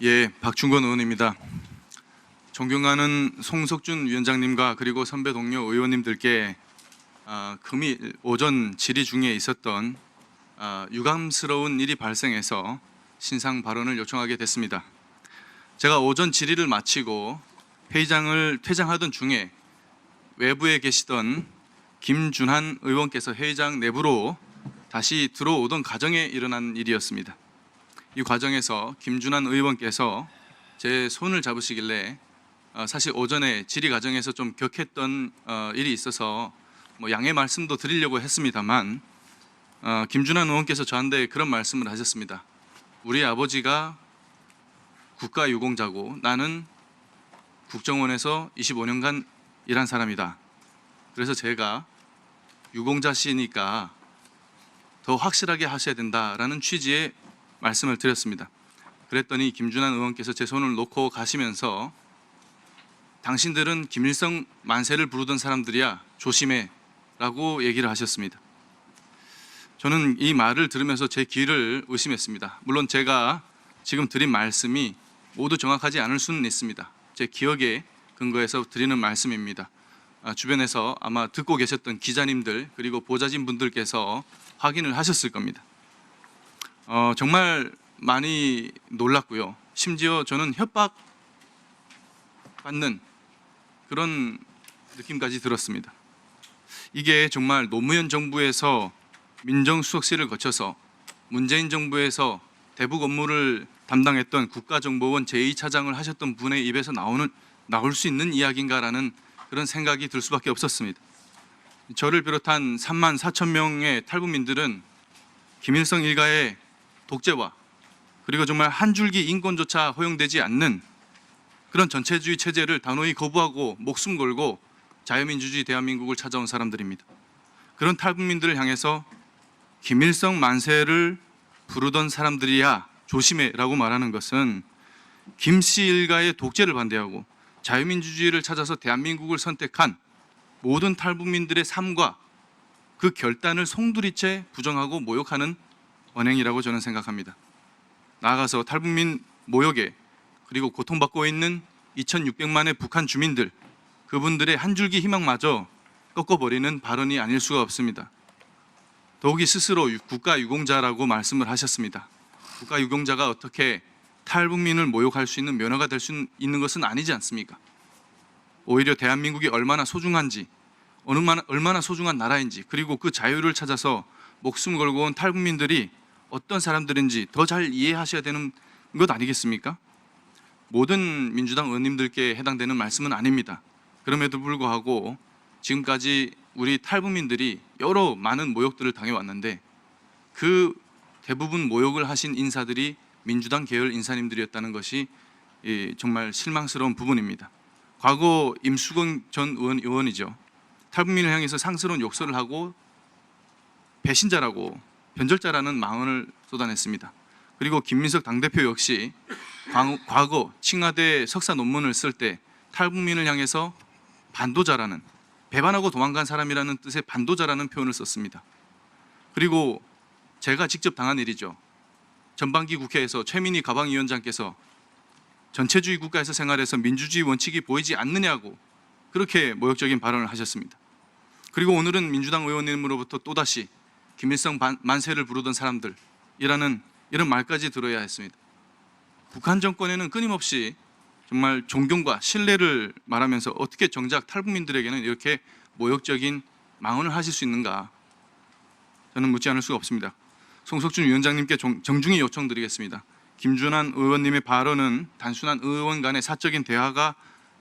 예, 박충건 의원입니다. 존경하는 송석준 위원장님과 그리고 선배 동료 의원님들께 금일 오전 질의 중에 있었던 유감스러운 일이 발생해서 신상 발언을 요청하게 됐습니다. 제가 오전 질의를 마치고 회의장을 퇴장하던 중에 외부에 계시던 김준한 의원께서 회의장 내부로 다시 들어오던 과정에 일어난 일이었습니다. 이 과정에서 김준한 의원께서 제 손을 잡으시길래 사실 오전에 질의 과정에서 좀 격했던 일이 있어서 양해 말씀도 드리려고 했습니다만 김준한 의원께서 저한테 그런 말씀을 하셨습니다. 우리 아버지가 국가유공자고 나는 국정원에서 25년간 일한 사람이다. 그래서 제가 유공자시니까 더 확실하게 하셔야 된다라는 취지의 말씀을 드렸습니다. 그랬더니 김준한 의원께서 제 손을 놓고 가시면서 당신들은 김일성 만세를 부르던 사람들이야 조심해 라고 얘기를 하셨습니다. 저는 이 말을 들으면서 제 귀를 의심했습니다. 물론 제가 지금 드린 말씀이 모두 정확하지 않을 수는 있습니다. 제 기억에 근거해서 드리는 말씀입니다. 주변에서 아마 듣고 계셨던 기자님들 그리고 보좌진 분들께서 확인을 하셨을 겁니다. 정말 많이 놀랐고요. 심지어 저는 협박받는 그런 느낌까지 들었습니다. 이게 정말 노무현 정부에서 민정수석실을 거쳐서 문재인 정부에서 대북 업무를 담당했던 국가정보원 제2차장을 하셨던 분의 입에서 나올 수 있는 이야기인가라는 그런 생각이 들 수밖에 없었습니다. 저를 비롯한 3만 4천 명의 탈북민들은 김일성 일가의 독재와 그리고 정말 한 줄기 인권조차 허용되지 않는 그런 전체주의 체제를 단호히 거부하고 목숨 걸고 자유민주주의 대한민국을 찾아온 사람들입니다. 그런 탈북민들을 향해서 김일성 만세를 부르던 사람들이야 조심해 라고 말하는 것은 김씨 일가의 독재를 반대하고 자유민주주의를 찾아서 대한민국을 선택한 모든 탈북민들의 삶과 그 결단을 송두리째 부정하고 모욕하는 언행이라고 저는 생각합니다. 나아가서 탈북민 모욕에 그리고 고통받고 있는 2,600만의 북한 주민들 그분들의 한 줄기 희망마저 꺾어버리는 발언이 아닐 수가 없습니다. 더욱이 스스로 국가유공자라고 말씀을 하셨습니다. 국가유공자가 어떻게 탈북민을 모욕할 수 있는 면허가 될 수 있는 것은 아니지 않습니까? 오히려 대한민국이 얼마나 소중한지 얼마나 소중한 나라인지 그리고 그 자유를 찾아서 목숨 걸고 온 탈북민들이 어떤 사람들인지 더 잘 이해하셔야 되는 것 아니겠습니까? 모든 민주당 의원님들께 해당되는 말씀은 아닙니다. 그럼에도 불구하고 지금까지 우리 탈북민들이 여러 많은 모욕들을 당해왔는데 그 대부분 모욕을 하신 인사들이 민주당 계열 인사님들이었다는 것이 정말 실망스러운 부분입니다. 과거 임수근 전 의원이죠. 탈북민을 향해서 상스러운 욕설을 하고 배신자라고 변절자라는 망언을 쏟아냈습니다. 그리고 김민석 당대표 역시 과거 칭화대 석사 논문을 쓸 때 탈북민을 향해서 반도자라는 배반하고 도망간 사람이라는 뜻의 반도자라는 표현을 썼습니다. 그리고 제가 직접 당한 일이죠. 전반기 국회에서 최민희 가방위원장께서 전체주의 국가에서 생활해서 민주주의 원칙이 보이지 않느냐고 그렇게 모욕적인 발언을 하셨습니다. 그리고 오늘은 민주당 의원님으로부터 또다시 김일성 만세를 부르던 사람들이라는 이런 말까지 들어야 했습니다. 북한 정권에는 끊임없이 정말 존경과 신뢰를 말하면서 어떻게 정작 탈북민들에게는 이렇게 모욕적인 망언을 하실 수 있는가 저는 묻지 않을 수가 없습니다. 송석준 위원장님께 정중히 요청드리겠습니다. 김준한 의원님의 발언은 단순한 의원 간의 사적인 대화가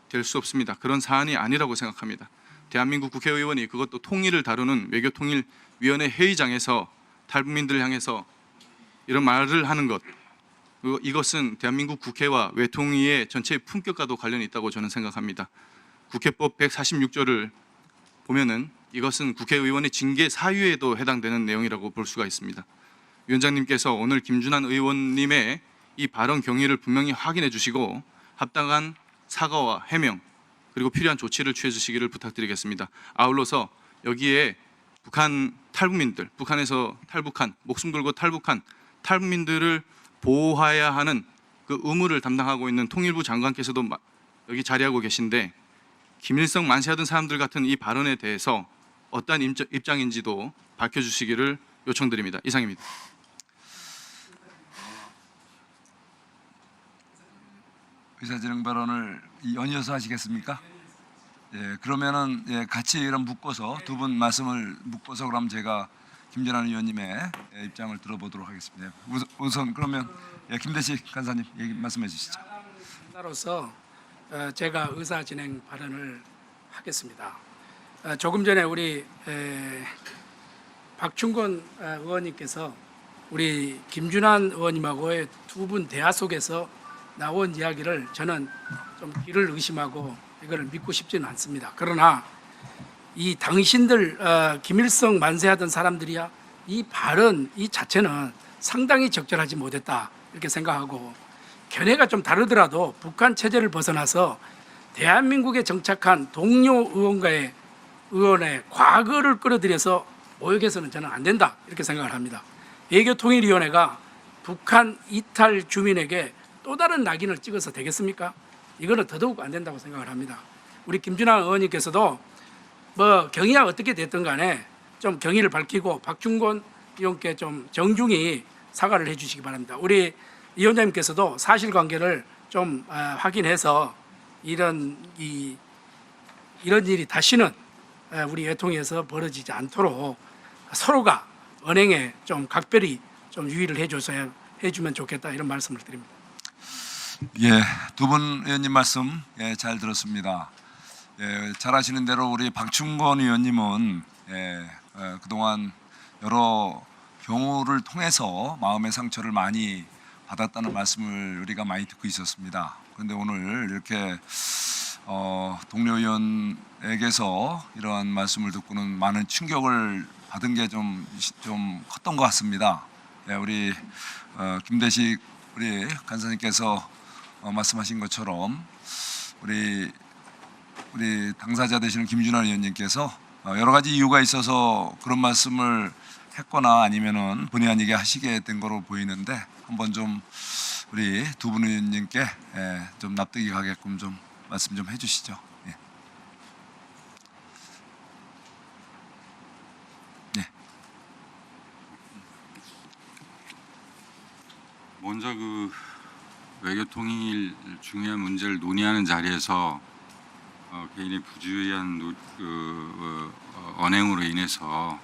될 수 없습니다. 그런 사안이 아니라고 생각합니다. 대한민국 국회의원이 그것도 통일을 다루는 외교통일위원회 회의장에서 탈북민들을 향해서 이런 말을 하는 것 이것은 대한민국 국회와 외통위의 전체의 품격과도 관련이 있다고 저는 생각합니다. 국회법 146조를 보면은 이것은 국회의원의 징계 사유에도 해당되는 내용이라고 볼 수가 있습니다. 위원장님께서 오늘 김준한 의원님의 이 발언 경위를 분명히 확인해 주시고 합당한 사과와 해명 그리고 필요한 조치를 취해 주시기를 부탁드리겠습니다. 아울러서 여기에 북한 탈북민들, 북한에서 탈북한 목숨 걸고 탈북한 탈북민들을 보호해야 하는 그 의무를 담당하고 있는 통일부 장관께서도 여기 자리하고 계신데 김일성 만세하던 사람들 같은 이 발언에 대해서 어떠한 입장인지도 밝혀주시기를 요청드립니다. 이상입니다. 의사진행 발언을 연이어서 하시겠습니까? 예, 그러면은 같이 이런 묶어서 두 분 말씀을 묶어서 그럼 제가 김진환 의원님의 입장을 들어보도록 하겠습니다. 우선 그러면 김대식 간사님 얘기 말씀해 주시죠. 따로서 제가 의사 진행 발언을 하겠습니다. 조금 전에 우리 박충권 의원님께서 우리 김준환 의원님하고의 두 분 대화 속에서 나온 이야기를 저는 좀 귀를 의심하고 이걸 믿고 싶지는 않습니다. 그러나 이 당신들 김일성 만세하던 사람들이야 이 발언 이 자체는 상당히 적절하지 못했다 이렇게 생각하고 견해가 좀 다르더라도 북한 체제를 벗어나서 대한민국에 정착한 동료 의원의 과거를 끌어들여서 모욕해서는 저는 안 된다 이렇게 생각을 합니다. 외교통일위원회가 북한 이탈 주민에게 또 다른 낙인을 찍어서 되겠습니까? 이거는 더더욱 안 된다고 생각을 합니다. 우리 김준환 의원님께서도 뭐 경위가 어떻게 됐든 간에 좀 경위를 밝히고 박충권 의원께 좀 정중히 사과를 해주시기 바랍니다. 우리 위원장님께서도 사실관계를 좀 확인해서 이런 일이 다시는 우리 외통위에서 벌어지지 않도록 서로가 언행에 좀 각별히 좀 유의를 해주면 좋겠다 이런 말씀을 드립니다. 예, 두 분 의원님 말씀 잘 들었습니다. 잘 아시는 대로 우리 박충권 의원님은 그동안 여러 경우를 통해서 마음의 상처를 많이 받았다는 말씀을 우리가 많이 듣고 있었습니다. 그런데 오늘 이렇게 동료 의원에게서 이러한 말씀을 듣고는 많은 충격을 받은 게 좀 컸던 것 같습니다. 우리 김대식 우리 간사님께서 말씀하신 것처럼 우리 당사자 되시는 김준환 의원님께서 여러 가지 이유가 있어서 그런 말씀을 했거나 아니면은 본의 아니게 하시게 된 거로 보이는데 한번 좀 우리 두 분 의원님께 좀 납득이 가게끔 좀 말씀 좀 해주시죠. 예. 예. 먼저 그 외교통일 중요한 문제를 논의하는 자리에서 개인의 부주의한 언행으로 인해서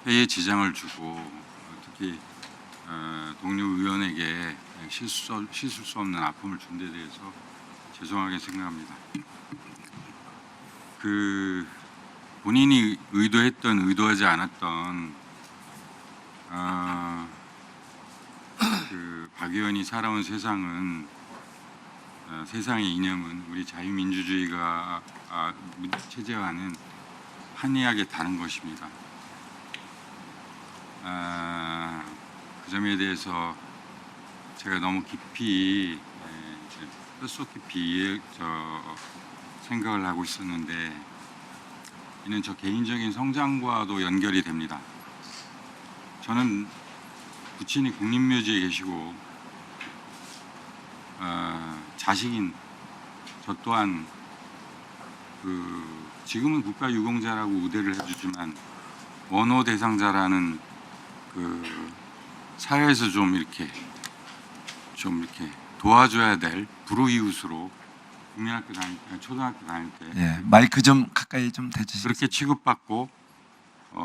회의에 지장을 주고 특히 동료 의원에게 씻을 수 없는 아픔을 준 데 대해서 죄송하게 생각합니다. 그 본인이 의도하지 않았던 그 박 의원이 살아온 세상은 세상의 이념은 우리 자유민주주의가 체제와는 한이하게 다른 것입니다. 그 점에 대해서 제가 너무 깊이 뼛속 깊이 생각을 하고 있었는데 이는 저 개인적인 성장과도 연결이 됩니다. 저는 부친이 국립묘지에 계시고 자식인 저 또한 지금은 국가유공자라고 우대를 해주지만 원호 대상자라는 사회에서 좀 이렇게 도와줘야 될 불우이웃으로 국민학교 다닐 때, 초등학교 다닐 때 마이크 좀 가까이 좀 대주시죠. 그렇게 취급받고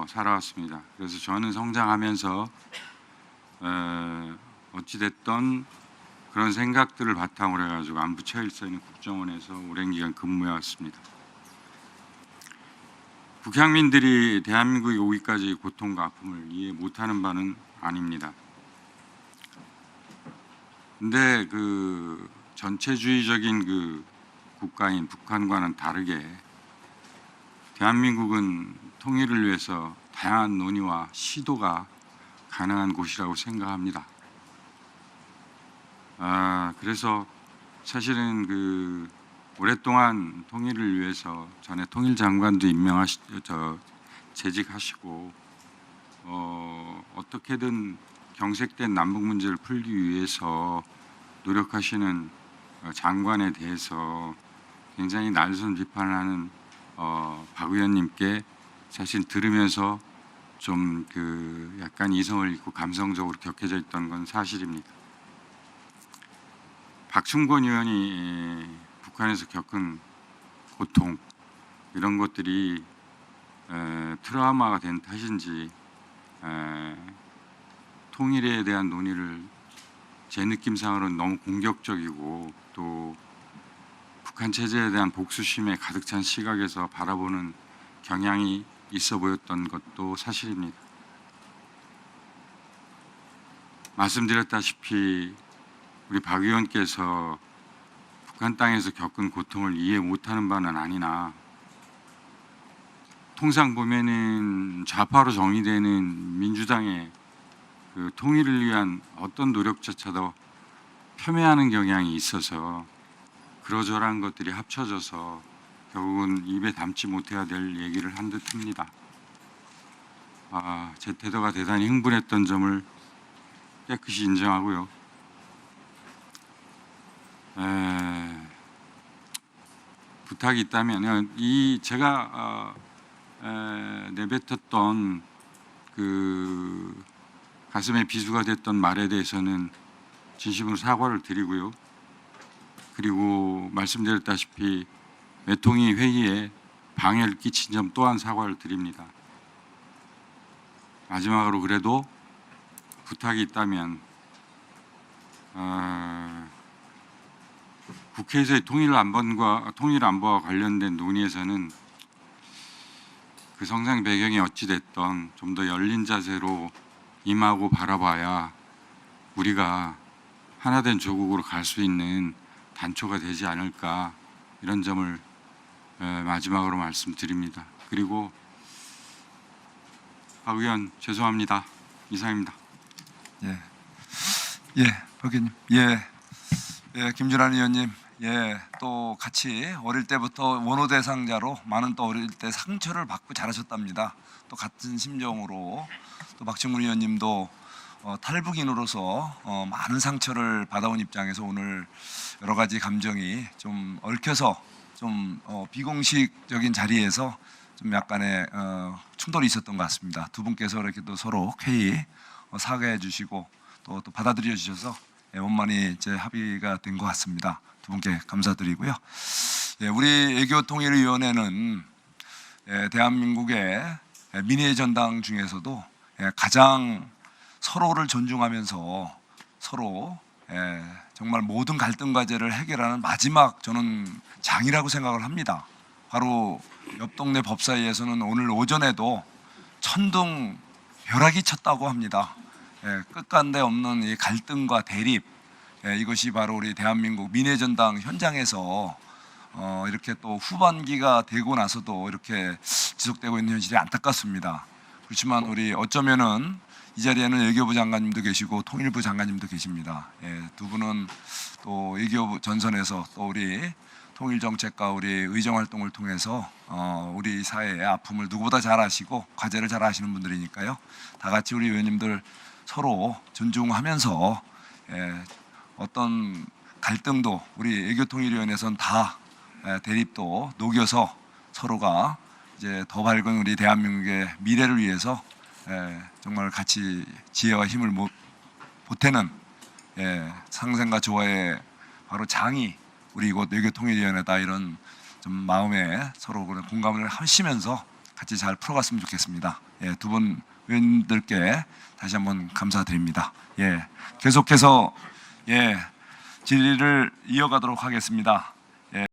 살아왔습니다. 그래서 저는 성장하면서 어찌됐던 그런 생각들을 바탕으로 해가지고 안부 처일서 있는 국정원에서 오랜 기간 근무해왔습니다. 북향민들이 대한민국에 오기까지 고통과 아픔을 이해 못하는 바는 아닙니다. 근데 그 전체주의적인 그 국가인 북한과는 다르게 대한민국은 통일을 위해서 다양한 논의와 시도가 가능한 곳이라고 생각합니다. 그래서 사실은 그 오랫동안 통일을 위해서 전에 통일장관도 재직하시고 어떻게든 경색된 남북 문제를 풀기 위해서 노력하시는 장관에 대해서 굉장히 날선 비판을 하는 박 의원님께 사실 들으면서 좀 그 약간 이성을 잃고 감성적으로 격해져 있던 건 사실입니다. 박충권 의원이 북한에서 겪은 고통 이런 것들이 트라우마가 된 탓인지 통일에 대한 논의를 제 느낌상으로는 너무 공격적이고 또 북한 체제에 대한 복수심에 가득 찬 시각에서 바라보는 경향이 있어 보였던 것도 사실입니다. 말씀드렸다시피 우리 박 의원께서 북한 땅에서 겪은 고통을 이해 못하는 바는 아니나 통상 보면은 좌파로 정의되는 민주당의 그 통일을 위한 어떤 노력조차도 폄훼하는 경향이 있어서 그러저러한 것들이 합쳐져서 결국은 입에 담지 못해야 될 얘기를 한 듯합니다. 제 태도가 대단히 흥분했던 점을 깨끗이 인정하고요. 부탁이 있다면 이 제가 내뱉었던 그 가슴에 비수가 됐던 말에 대해서는 진심으로 사과를 드리고요. 그리고 말씀드렸다시피 외통위 회의에 방해를 끼친 점 또한 사과를 드립니다. 마지막으로 그래도 부탁이 있다면 국회에서의 통일 안보와 관련된 논의에서는 그 성장 배경이 어찌 됐던 좀 더 열린 자세로 임하고 바라봐야 우리가 하나된 조국으로 갈 수 있는 단초가 되지 않을까 이런 점을 마지막으로 말씀드립니다. 그리고 박 의원 죄송합니다. 이상입니다. 박 의원님. 김준환 의원님. 또 같이 어릴 때부터 원호 대상자로 많은 또 어릴 때 상처를 받고 자라셨답니다. 또 같은 심정으로 또 박충근 의원님도 탈북인으로서 많은 상처를 받아온 입장에서 오늘 여러 가지 감정이 좀 얽혀서 좀 비공식적인 자리에서 좀 약간의 충돌이 있었던 것 같습니다. 두 분께서 이렇게 또 서로 쾌히 사과해 주시고 또 받아들여 주셔서 원만히 이제 합의가 된 것 같습니다. 두 분께 감사드리고요. 우리 애교통일위원회는 대한민국의 민의 전당 중에서도 가장 서로를 존중하면서 서로 정말 모든 갈등 과제를 해결하는 마지막 저는 장이라고 생각을 합니다. 바로 옆 동네 법사위에서는 오늘 오전에도 천둥 벼락이 쳤다고 합니다. 끝간데 없는 이 갈등과 대립, 이것이 바로 우리 대한민국 민의전당 현장에서 이렇게 또 후반기가 되고 나서도 이렇게 지속되고 있는 현실이 안타깝습니다. 그렇지만 우리 어쩌면은 이 자리에는 외교부 장관님도 계시고 통일부 장관님도 계십니다. 두 분은 또 외교부 전선에서 또 우리 통일정책과 우리 의정활동을 통해서 우리 사회의 아픔을 누구보다 잘 아시고 과제를 잘 아시는 분들이니까요. 다 같이 우리 의원님들 서로 존중하면서 어떤 갈등도 우리 외교통일위원회에서는 다 대립도 녹여서 서로가 이제 더 밝은 우리 대한민국의 미래를 위해서 정말 같이 지혜와 힘을 보태는 상생과 조화의 바로 장이 우리 이곳 외교통일위원회다 이런 좀 마음에 서로 그런 공감을 하시면서 같이 잘 풀어갔으면 좋겠습니다. 두 분 의원들께 다시 한번 감사드립니다. 계속해서 질의를 이어가도록 하겠습니다.